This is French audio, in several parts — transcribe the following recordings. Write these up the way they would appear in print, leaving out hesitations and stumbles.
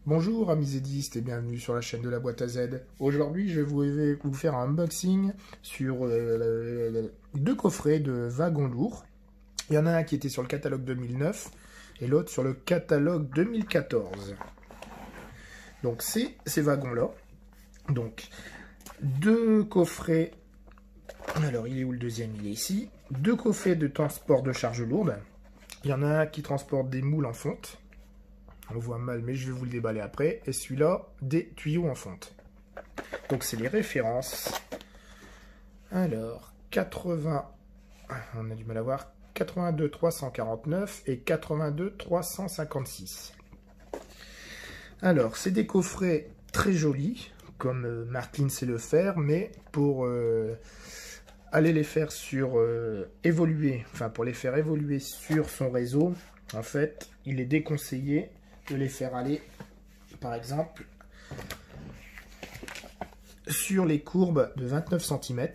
Bonjour amis zédistes et bienvenue sur la chaîne de la boîte à Z. Aujourd'hui je vais vous faire un unboxing sur deux coffrets de wagons lourds. Il y en a un qui était sur le catalogue 2009 et l'autre sur le catalogue 2014. Donc c'est ces wagons-là. Donc deux coffrets. Alors il est où le deuxième? Il est ici. Deux coffrets de transport de charge lourde. Il y en a un qui transporte des moules en fonte. On voit mal, mais je vais vous le déballer après. Et celui-là, des tuyaux en fonte. Donc, c'est les références. Alors, 80... On a du mal à voir. 82 349 et 82 356. Alors, c'est des coffrets très jolis, comme Martin sait le faire, mais pour aller les faire sur... évoluer, enfin, pour les faire évoluer sur son réseau, en fait, il est déconseillé de les faire aller, par exemple, sur les courbes de 29 cm.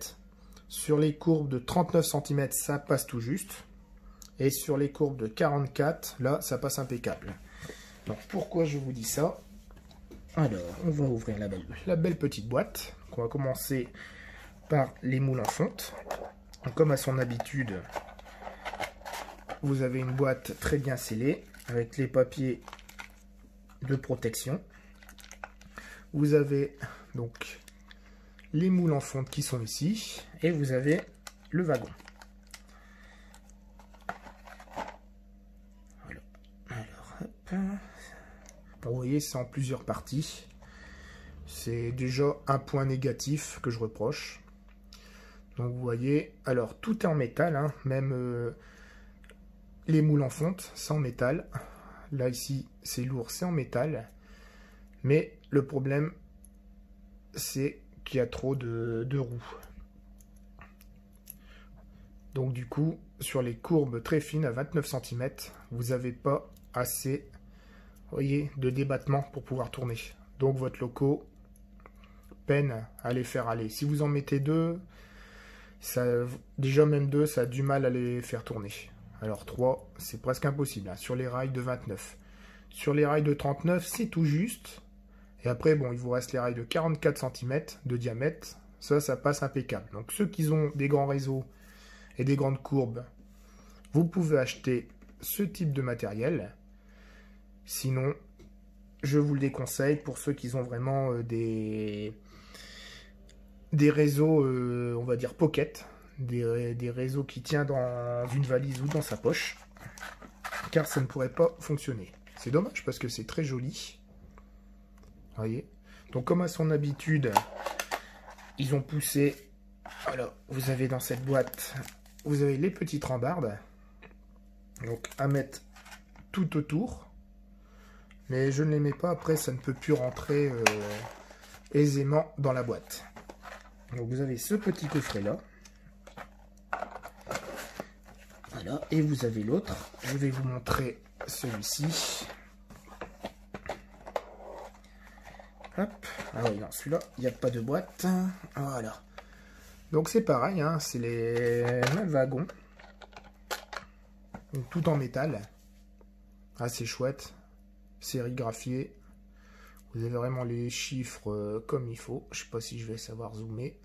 Sur les courbes de 39 cm, ça passe tout juste. Et sur les courbes de 44, là, ça passe impeccable. Donc, pourquoi je vous dis ça? Alors, on va ouvrir la belle petite boîte. Donc, on va commencer par les moules en fonte. Donc, comme à son habitude, vous avez une boîte très bien scellée, avec les papiers de protection. Vous avez donc les moules en fonte qui sont ici et vous avez le wagon. Voilà. Alors, hop. Vous voyez, c'est en plusieurs parties. C'est déjà un point négatif que je reproche. Donc vous voyez, alors tout est en métal, hein, même les moules en fonte, c'est en métal. Là, ici, c'est lourd, c'est en métal. Mais le problème, c'est qu'il y a trop de roues. Donc, du coup, sur les courbes très fines, à 29 cm, vous n'avez pas assez, vous voyez, de débattement pour pouvoir tourner. Donc, votre loco peine à les faire aller. Si vous en mettez deux, déjà même deux, ça a du mal à les faire tourner. Alors 3, c'est presque impossible, hein, sur les rails de 29. Sur les rails de 39, c'est tout juste. Et après, bon, il vous reste les rails de 44 cm de diamètre. Ça passe impeccable. Donc ceux qui ont des grands réseaux et des grandes courbes, vous pouvez acheter ce type de matériel. Sinon, je vous le déconseille pour ceux qui ont vraiment des réseaux, on va dire, pocket. Des réseaux qui tiennent dans une valise ou dans sa poche, car ça ne pourrait pas fonctionner. C'est dommage parce que c'est très joli. Vous voyez. Donc comme à son habitude, ils ont poussé. Alors vous avez dans cette boîte, vous avez les petites rambardes, donc à mettre tout autour. Mais je ne les mets pas, après ça ne peut plus rentrer aisément dans la boîte. Donc vous avez ce petit coffret là. Voilà, et vous avez l'autre. Je vais vous montrer celui-ci. Hop. Ah oui, non, celui-là, il n'y a pas de boîte. Voilà. Donc c'est pareil, hein, c'est les mêmes wagons. Donc, tout en métal. Assez chouette. Sérigraphié. Vous avez vraiment les chiffres comme il faut. Je ne sais pas si je vais savoir zoomer.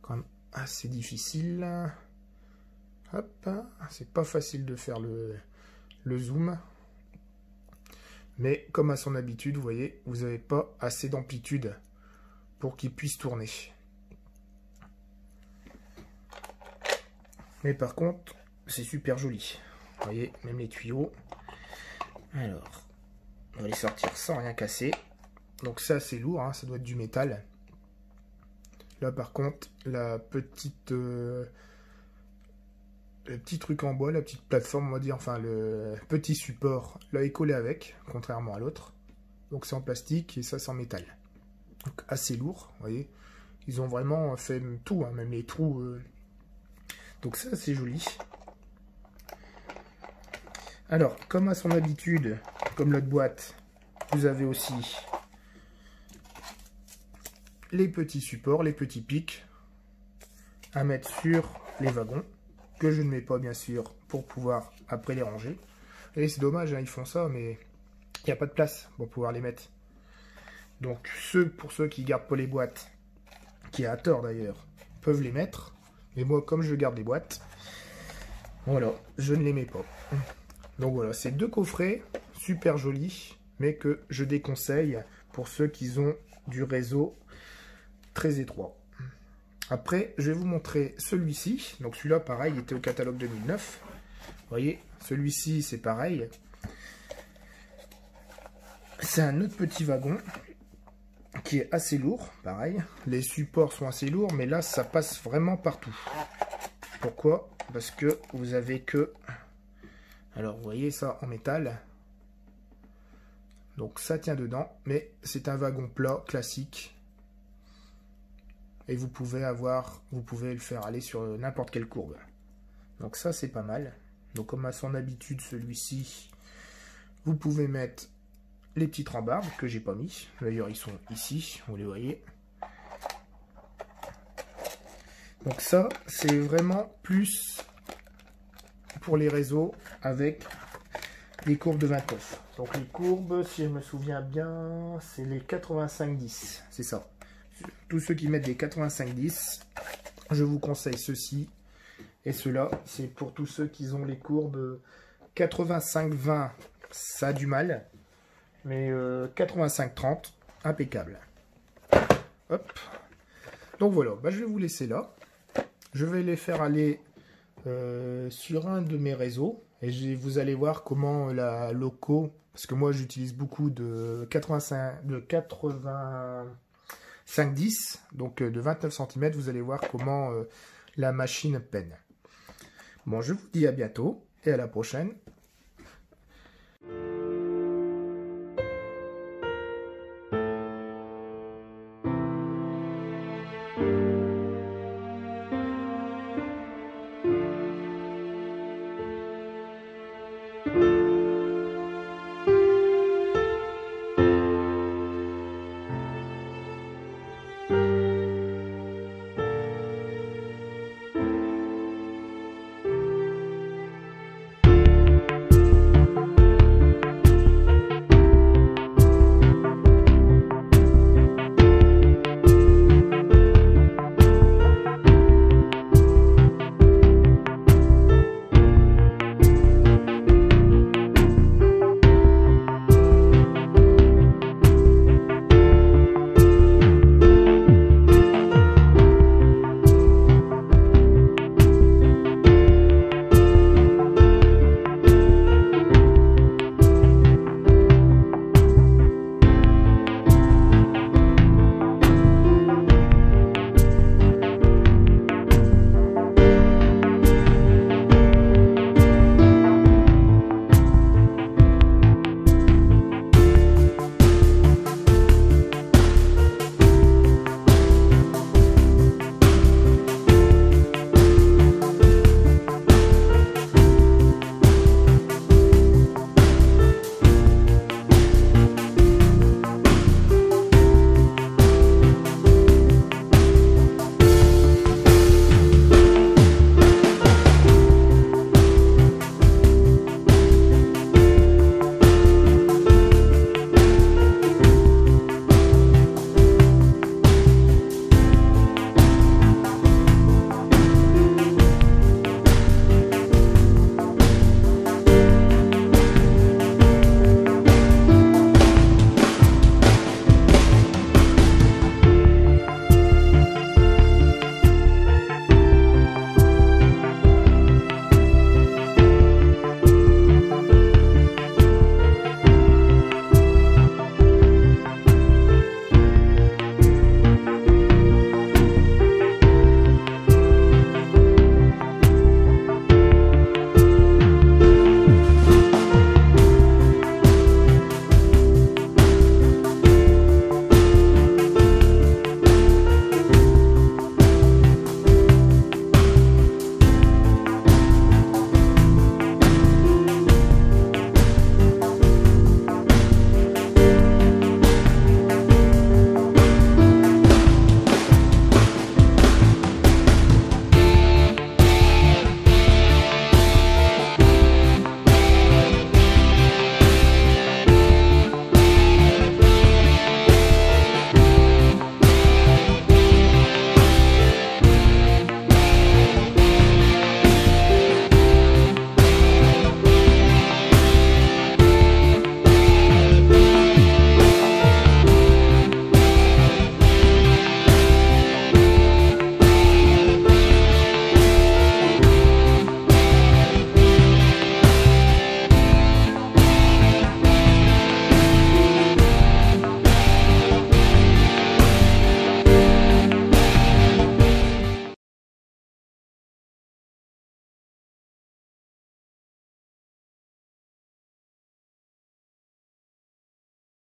Quand même assez difficile. Hop, c'est pas facile de faire le zoom. Mais comme à son habitude, vous voyez, vous n'avez pas assez d'amplitude pour qu'il puisse tourner. Mais par contre, c'est super joli. Vous voyez, même les tuyaux. Alors, on va les sortir sans rien casser. Donc ça, c'est lourd, hein, ça doit être du métal. Là, par contre, la petite... le petit truc en bois, la petite plateforme, on va dire, enfin le petit support, là est collé avec, contrairement à l'autre. Donc c'est en plastique et ça c'est en métal. Donc assez lourd, vous voyez. Ils ont vraiment fait tout, hein, même les trous. Donc ça c'est joli. Alors, comme à son habitude, comme l'autre boîte, vous avez aussi les petits supports, les petits pics à mettre sur les wagons. Que je ne mets pas bien sûr pour pouvoir après les ranger. Et c'est dommage, hein, ils font ça, mais il n'y a pas de place pour pouvoir les mettre. Donc pour ceux qui gardent pas les boîtes, qui a tort d'ailleurs, peuvent les mettre. Mais moi, comme je garde les boîtes, voilà, je ne les mets pas. Donc voilà, c'est 2 coffrets super jolis, mais que je déconseille pour ceux qui ont du réseau très étroit. Après, je vais vous montrer celui-ci. Donc celui-là, pareil, il était au catalogue 2009. Vous voyez, celui-ci, c'est pareil. C'est un autre petit wagon qui est assez lourd, pareil. Les supports sont assez lourds, mais là, ça passe vraiment partout. Pourquoi? Parce que vous avez que... Alors, vous voyez ça en métal. Donc, ça tient dedans, mais c'est un wagon plat, classique. Et vous pouvez le faire aller sur n'importe quelle courbe. Donc ça, c'est pas mal. Donc, comme à son habitude, celui-ci, vous pouvez mettre les petites rambardes que j'ai pas mis. D'ailleurs, ils sont ici, vous les voyez. Donc ça, c'est vraiment plus pour les réseaux avec les courbes de 29. Donc les courbes, si je me souviens bien, c'est les 85-10. C'est ça. Tous ceux qui mettent des 85-10, je vous conseille ceci. Et ceux-là, c'est pour tous ceux qui ont les courbes 85-20, ça a du mal. Mais 85-30, impeccable. Hop. Donc voilà, bah, je vais vous laisser là. Je vais les faire aller sur un de mes réseaux. Et vous allez voir comment la loco, parce que moi j'utilise beaucoup de 85-10, donc de 29 cm. Vous allez voir comment la machine peine. Bon, je vous dis à bientôt et à la prochaine.